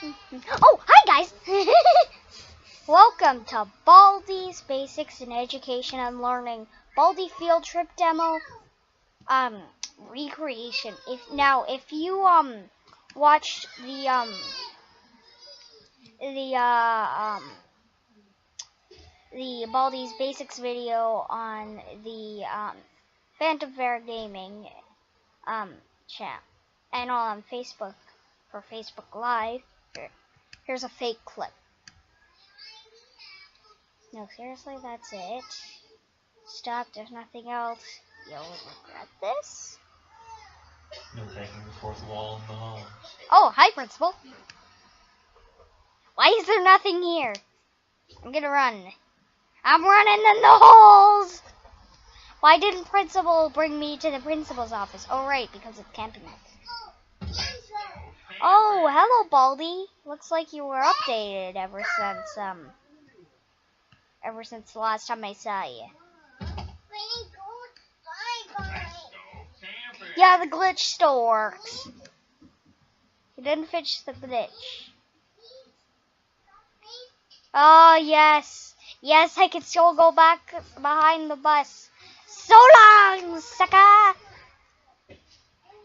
Oh, hi guys! Welcome to Baldi's Basics in Education and Learning. Baldi field trip demo recreation. If you watched the Baldi's Basics video on the Fandomfare Gaming channel and on Facebook for Facebook Live. Here's a fake clip. No, seriously, that's it. Stop, there's nothing else. You'll regret this. No breaking the fourth wall in the hall. Oh, hi, Principal. Why is there nothing here? I'm gonna run. I'm running in the holes! Why didn't Principal bring me to the Principal's office? Oh, right, because it's camping night. Oh, hello, Baldi. Looks like you were updated ever since the last time I saw you. Yeah, the glitch still works. You didn't fix the glitch. Oh, yes. Yes, I can still go back behind the bus. So long, sucker!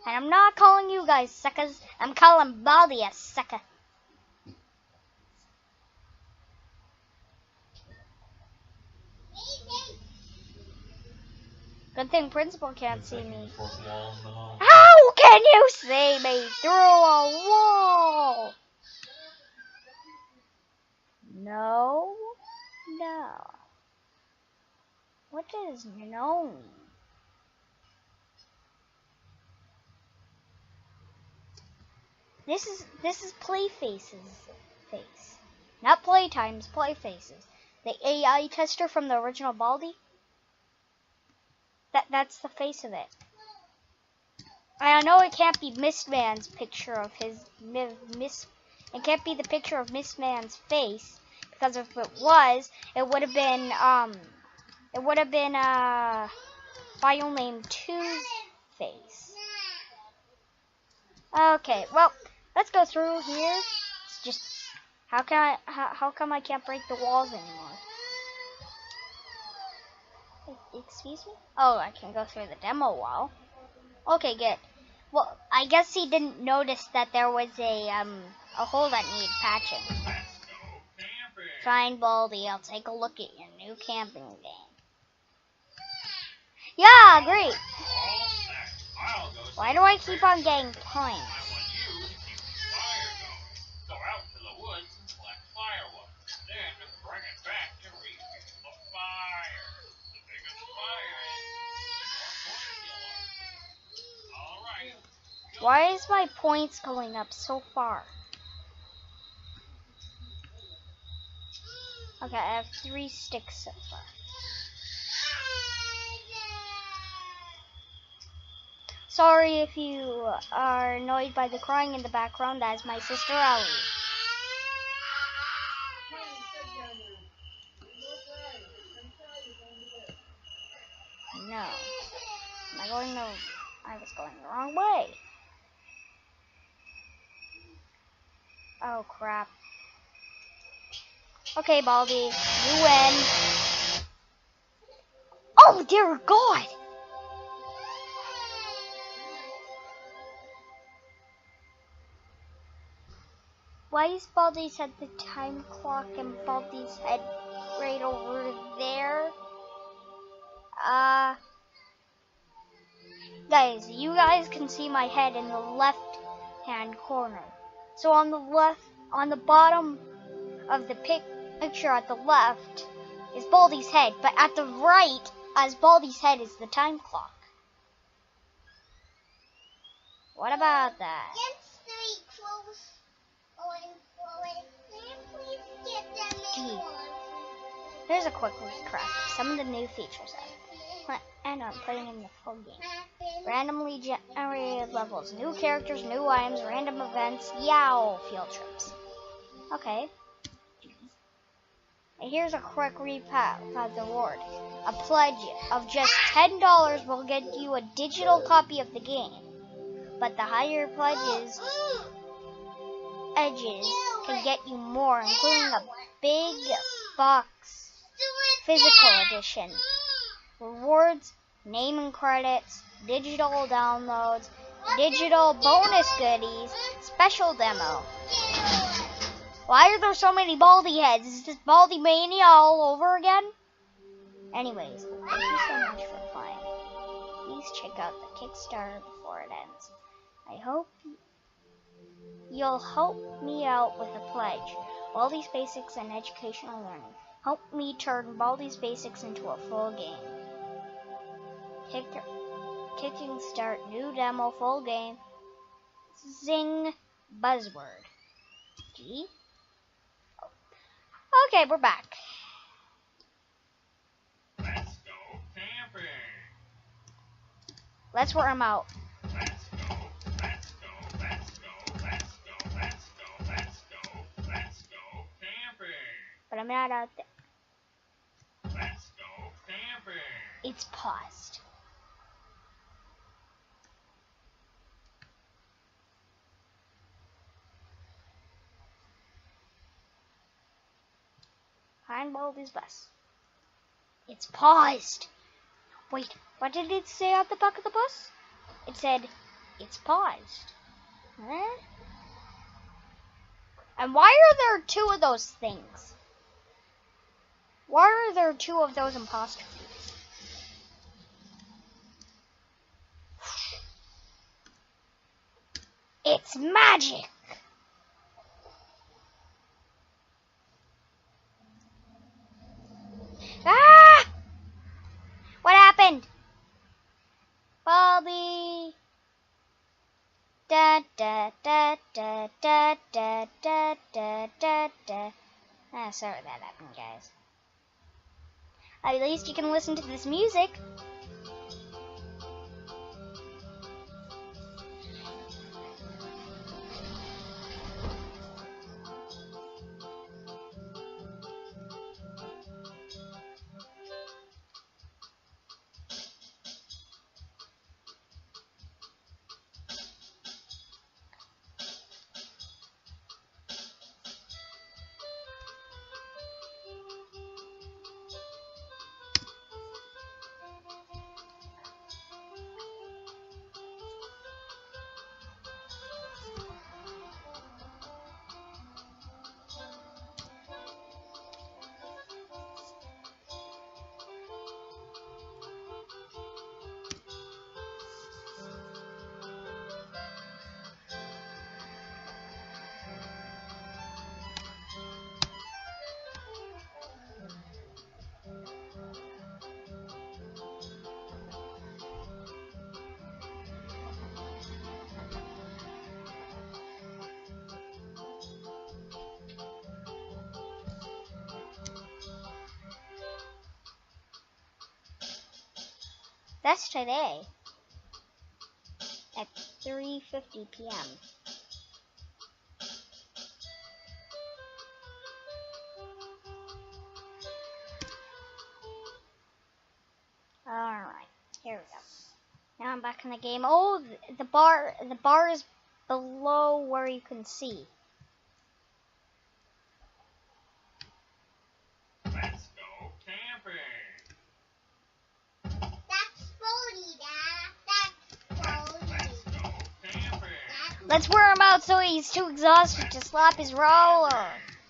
And I'm not calling you guys suckers. I'm calling Baldi a sucker. Good thing Principal can't see me. How can you see me through a wall? No. No. What is no? This is Playface's face. Not Playtime's, Playface's. The AI tester from the original Baldi. That's the face of it. I know it can't be Mistman's picture of his it can't be the picture of Mistman's face, because if it was, it would have been file name 2's face. Okay, well, let's go through here. It's just how come I can't break the walls anymore? Excuse me? Oh, I can go through the demo wall. Okay, good. Well, I guess he didn't notice that there was a hole that needed patching. Fine, Baldi, I'll take a look at your new camping game. Yeah, great. Why do I keep on getting points? Why is my points going up so far? Okay, I have 3 sticks so far. Sorry if you are annoyed by the crying in the background. That is my sister Ellie. No. I was going the wrong way. Oh, crap. Okay, Baldi, you win. Oh, dear God! Why is Baldi's head the time clock and Baldi's head right over there? Guys, you guys can see my head in the left-hand corner. So on the bottom of the picture at the left is Baldi's head, but at the right, as Baldi's head, is the time clock. What about that? Here's a quick recap of some of the new features and I'm playing in the full game. Randomly generated levels, new characters, new items, random events, yow, field trips. Okay. And here's a quick recap of the reward. A pledge of just $10 will get you a digital copy of the game. But the higher pledges edges can get you more, including a big box physical edition, rewards, name and credits, digital downloads, digital bonus goodies, special demo. Why are there so many Baldi heads? Is this Baldi Mania all over again? Anyways, thank you so much for playing. Please check out the Kickstarter before it ends. I hope you'll help me out with a pledge. Baldi's Basics and Educational Learning. Help me turn Baldi's Basics into a full game. Kicking start new demo full game. Zing buzzword. G. Okay, we're back. Let's go camping. Let's wear them out. Let's go, let's go, let's go, let's go, let's go, let's go, let's go camping. But I'm not out there. Let's go camping. It's paused. Find Baldi's bus. It's paused. Wait, what did it say at the back of the bus? It said, it's paused. Huh? And why are there two of those things? Why are there two of those apostrophes? It's magic! Ah! What happened? Baldi. Da da da da da da da da da da. Ah, sorry that happened, guys. At least you can listen to this music. That's today at 3:50 p.m. Alright, here we go. Now I'm back in the game. Oh, the bar is below where you can see. Let's go camping. Let's wear him out so he's too exhausted to slap his roller.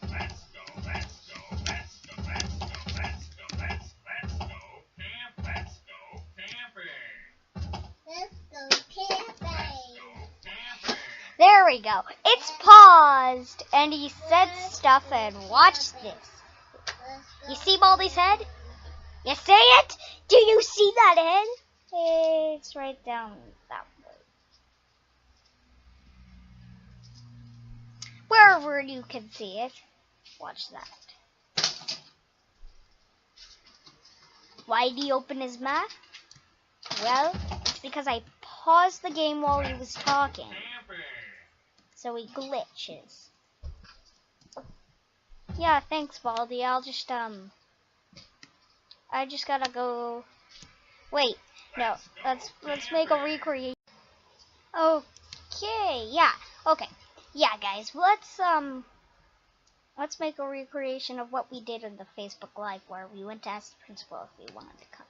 Let's go, let's go, let's go, let's go, let's go, let's go camp, let's go camping. Let's go camping. There we go. It's paused, and he said stuff, and watch this. You see Baldi's head? You see it? Do you see that head? It's right down that way. Wherever you can see it. Watch that. Why did he open his mouth? Well, it's because I paused the game while he was talking. So he glitches. Yeah, thanks, Baldi. I just gotta go. Wait, no. Let's make a recreation. Okay, yeah. Okay. Yeah, guys, let's make a recreation of what we did in the Facebook Live where we went to ask the principal if we wanted to come.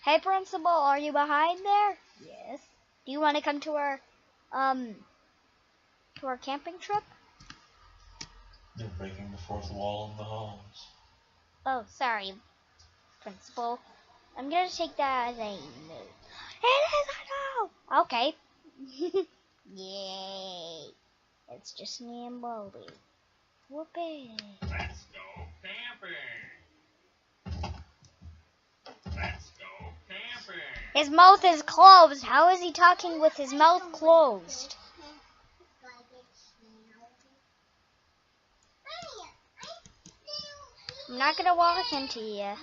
Hey, principal, are you behind there? Yes. Do you want to come to our camping trip? You're breaking the fourth wall in the halls. Oh, sorry, principal. I'm gonna take that as a no. It is a no! Okay. Yay. It's just me and Baldi. Whoopee. Let's go camping. Let's go camping. His mouth is closed. How is he talking with his mouth closed? I'm not gonna walk into you.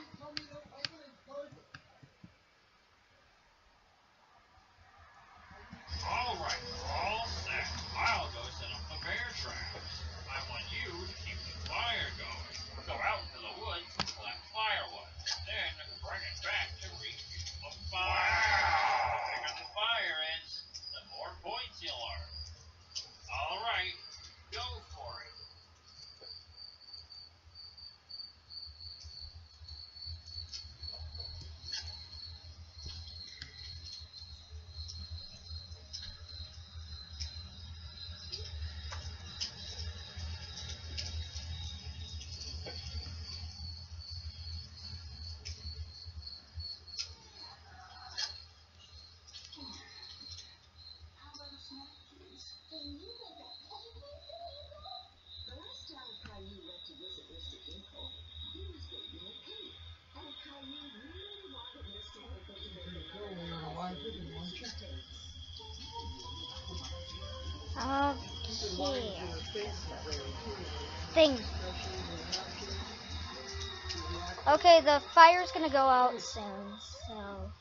All right, all set. I'll go set up the bear traps. I want you to keep the fire going. Go out to the woods and collect firewood. Then bring it back to reach the fire. Wow. The bigger the fire is, the more points you'll earn. All right, go for it. Okay. Thing. Okay, the fire's gonna go out soon, so.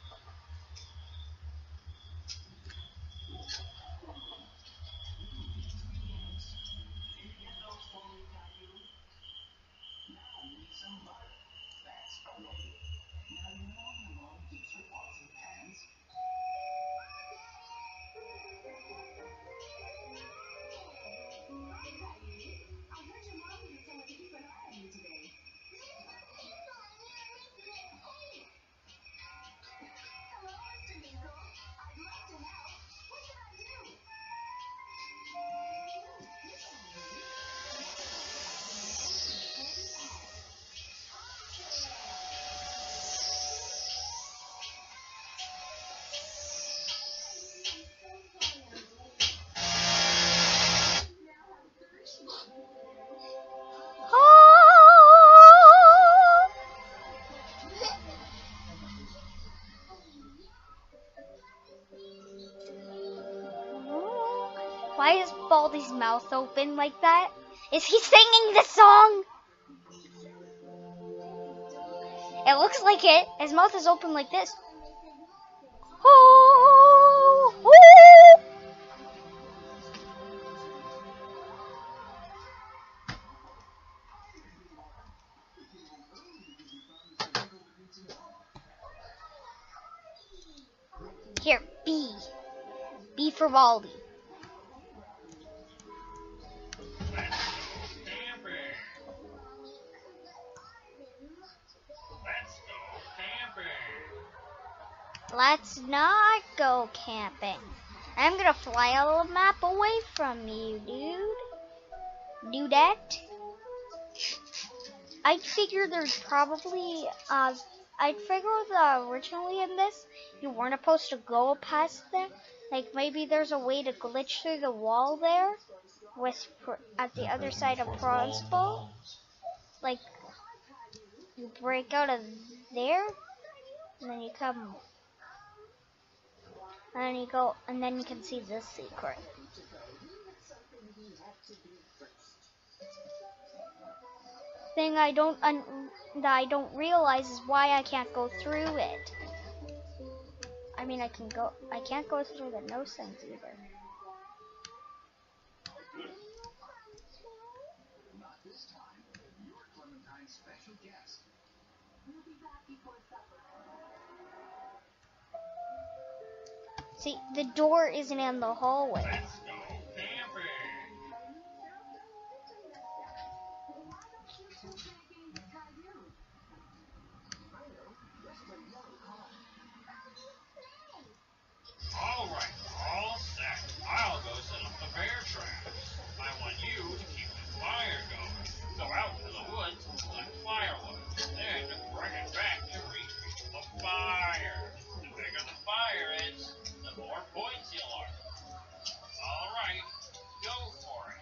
Why is Baldi's mouth open like that? Is he singing the song? It looks like it. His mouth is open like this. Oh, oh. Here, B. B for Baldi. Let's go camping. Let's go camping. Let's not go camping. I'm gonna fly a little map away from you, dude. Do that. I figure there's probably, I figured that originally in this, you weren't supposed to go past there. Like, maybe there's a way to glitch through the wall there, at the other side of Bronze Bowl. Like, you break out of there, and then you come, and then you go, and then you can see this secret. Thing that I don't realize is why I can't go through it. I mean, I can't go through the no sense either. See, the door isn't in the hallway. Let's go camping. All right, all set. I'll go set up the bear traps. I want you to keep the fire going. Go out to the woods and collect firewood. Then bring it back to reach the fire. The bigger the fire is, the more points you'll earn. All right, go for it.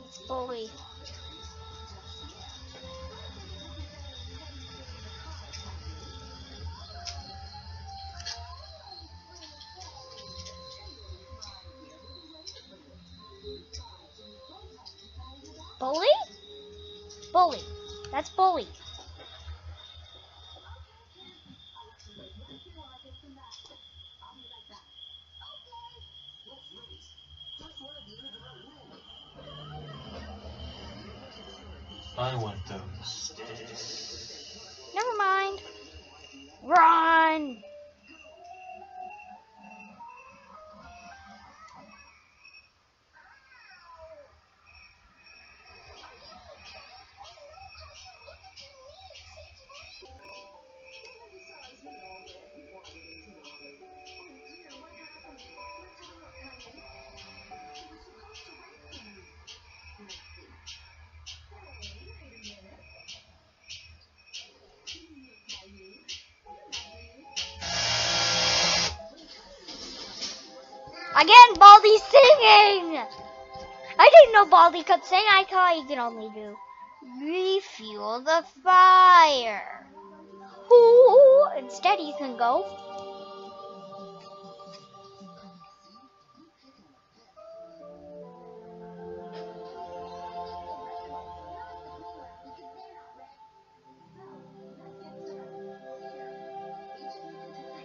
It's Bully. Bully? Bully. That's Bully. I want those sticks. Never mind. Run! Again, Baldi's singing! I didn't know Baldi could sing. I thought he could only do refuel the fire. Ooh, instead he can go.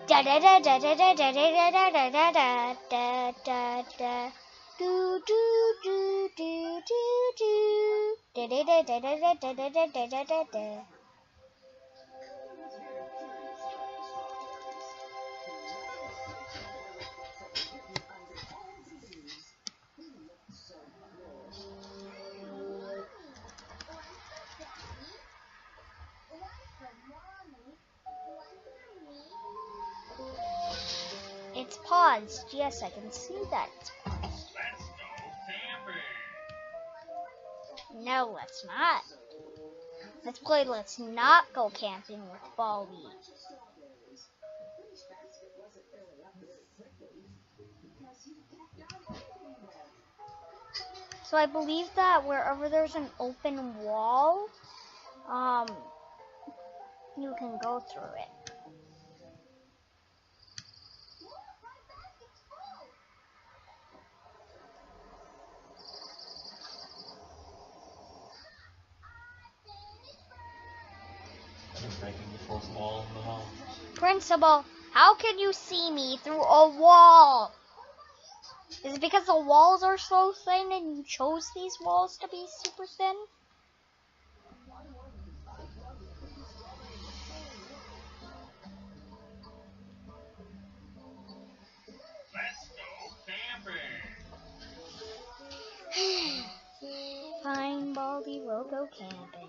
Da da da da da da da da da da da da da da da. Do do do do do do. Da da da da da da da da da da da da. It's paused. Yes, I can see that. It's paused. Let's go camping. No, let's not. Let's play Let's Not Go Camping with Baldi. So I believe that wherever there's an open wall, you can go through it. You're breaking the fourth wall in the house. Principal, how can you see me through a wall? Is it because the walls are so thin and you chose these walls to be super thin? Let's go camping. Fine, Baldi, we'll go camping.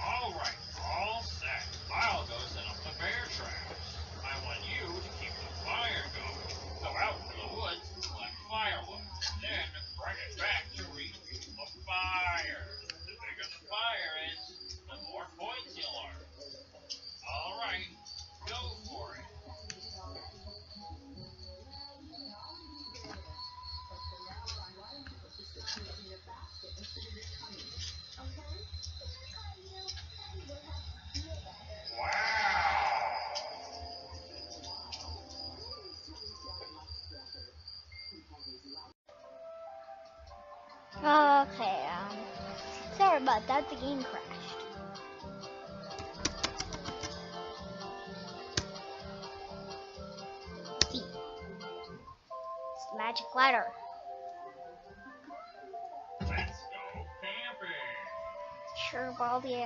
All right, all set. I'll go set up the bear traps. I want you to keep the fire going. Go out to the woods and collect firewood. Then bring it back to reach the fire. The bigger the fire is, the more points you'll earn. All right, go for it. Okay, sorry about that, the game crashed. ladder. Let's go camping. Sure, Baldi.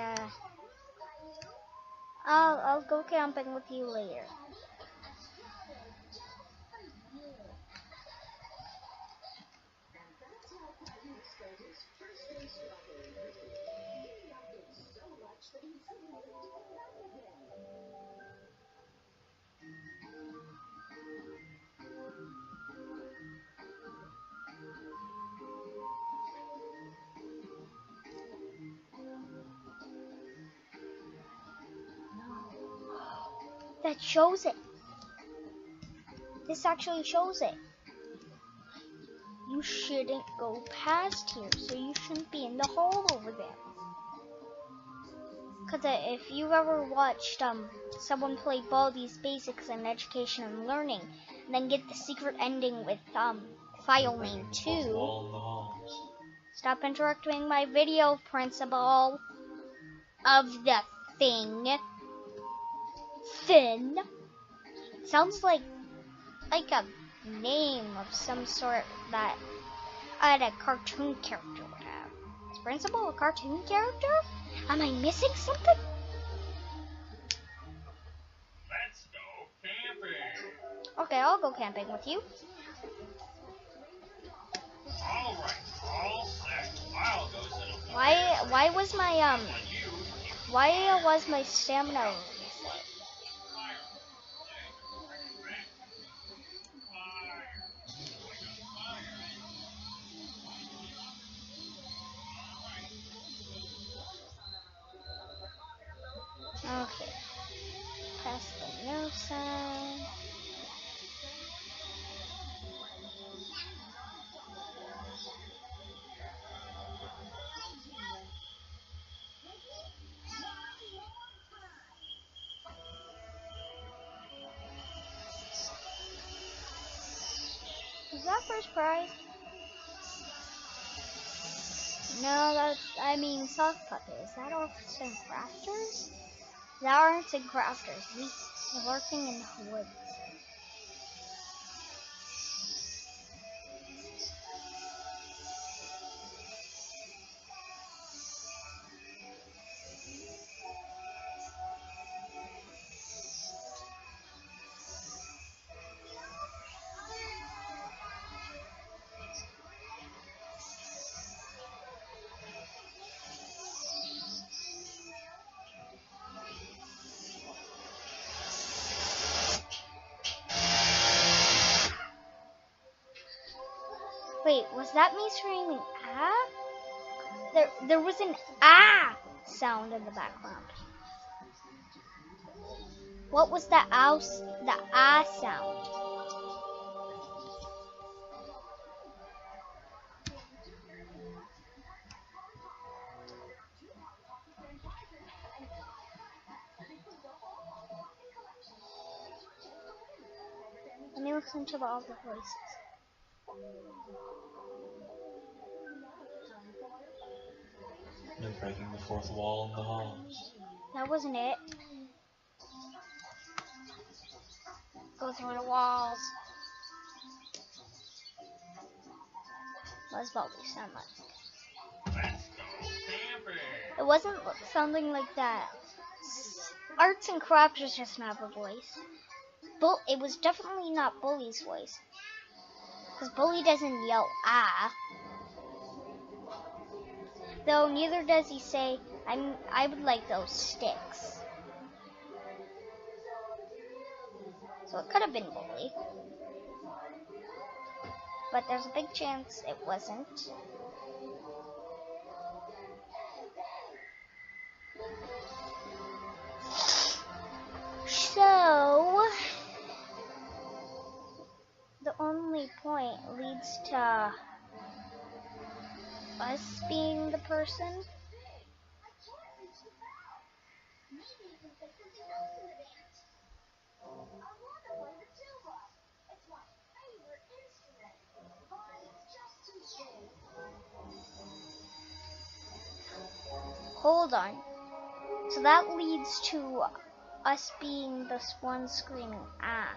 I'll go camping with you later. That shows it. This actually shows it. You shouldn't go past here, so you shouldn't be in the hole over there. Because if you've ever watched someone play Baldi's Basics in Education and Learning, and then get the secret ending with file name 2, stop interrupting my video, principal of the thing. Finn. Sounds like a name of some sort that a cartoon character would have. Is Principal a cartoon character? Am I missing something? Let's go camping. Okay, I'll go camping with you. All right, all set. I'll go set up the Why was my I want you to keep why was my stamina reset? fire. Then bring it back. Fire. Like a fire. Okay. Past the no sign. Is that first prize? No, I mean soft puppet. Is that arts and crafters? That arts and crafters. He's lurking in the woods. Wait, was that me screaming ah? There was an ah sound in the background. What was the ah sound? Let me listen to all the voices. No breaking the fourth wall in the halls. That wasn't it. Go through the walls. What's Baldi sound like? Let's go camping. It wasn't sounding like that. Arts and crafters just have a voice. It was definitely not Bully's voice. Because Bully doesn't yell ah. Though neither does he say, I would like those sticks. So it could have been Bully. But there's a big chance it wasn't. So the only point leads to us being the person. Hold on. So that leads to us being the one screaming ah.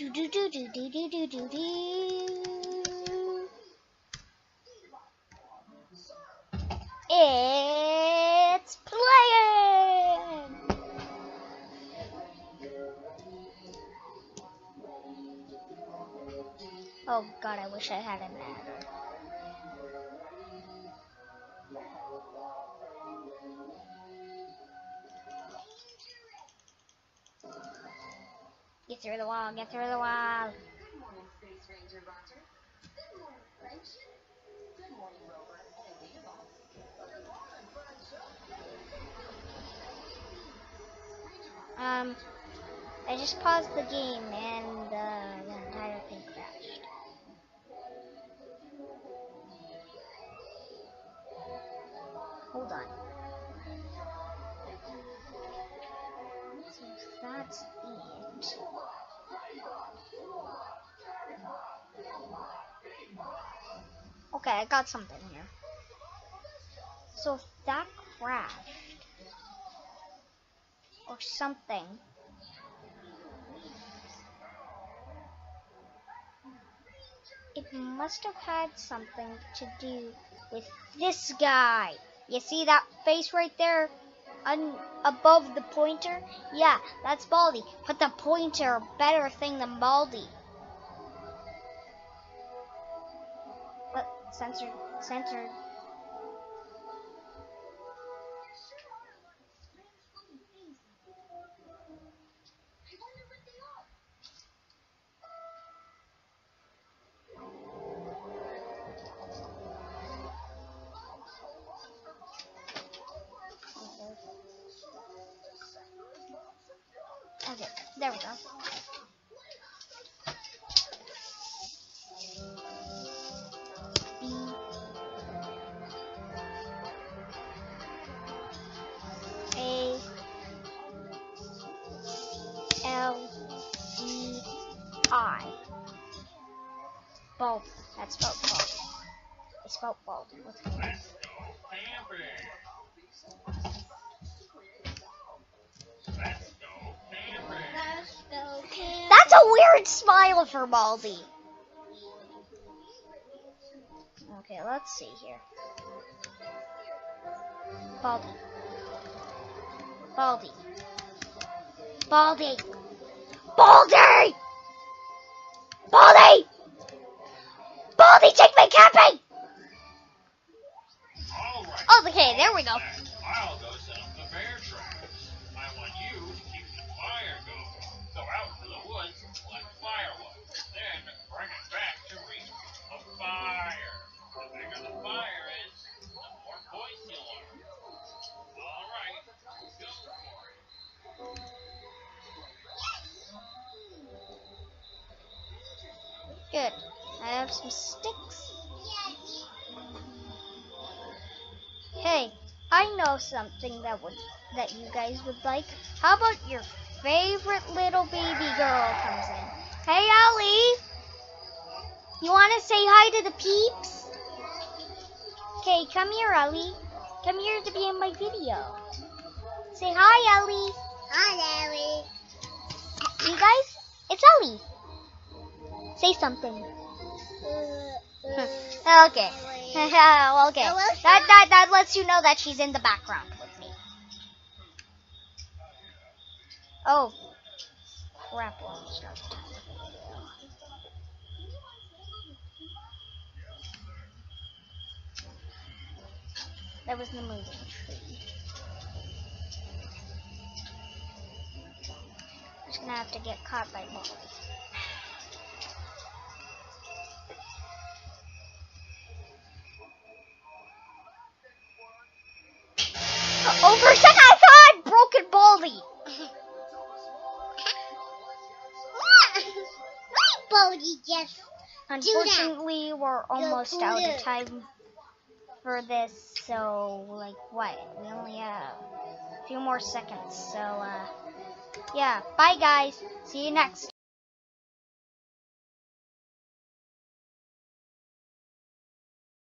Do do do do do do do do do. It's playing. Oh God, I wish I had an adder. Get through the wall, get through the wall. Good morning, Space Ranger Roger. Good morning, friendship. Good morning, Rover and Leopold. Good morning, friendship. I just paused the game and the entire thing crashed. Hold on. So that's it. Okay, I got something here. So if that crashed or something, it must have had something to do with this guy. You see that face right there above the pointer? Yeah, that's Baldi. But the pointer, a better thing than Baldi. But censored. Okay, there we go. B-A-L-D-I. Baldi. That's spelled Baldi. It's spelled Baldi. Let's go camping. Let's go camping. That's a weird smile for Baldi. Okay, let's see here. Baldi. Baldi. Baldi. Baldi! Baldi! Baldi, take me camping! All right. Okay, there we go. I'll go set up the bear traps. I want you to keep the fire going. Go out to the woods and collect firewood. Then bring it back to reach a fire. The bigger the fire is, the more points you'll earn. All right, go for it. Good. I have some sticks. Hey, I know something that you guys would like. How about your favorite little baby girl comes in? Hey, Ellie! You want to say hi to the peeps? Okay, come here, Ellie. Come here to be in my video. Say hi, Ellie. Hi, Larry. You guys, it's Ellie. Say something. Okay. Okay. That lets you know that she's in the background with me. Oh. Crap. That was the moving tree. I'm just gonna have to get caught by Baldi. Oh, for a second I thought I'd broken Baldi. Why Baldi just Unfortunately, we're almost out of time for this, so, like, what? We only have a few more seconds, so, yeah. Bye, guys. See you next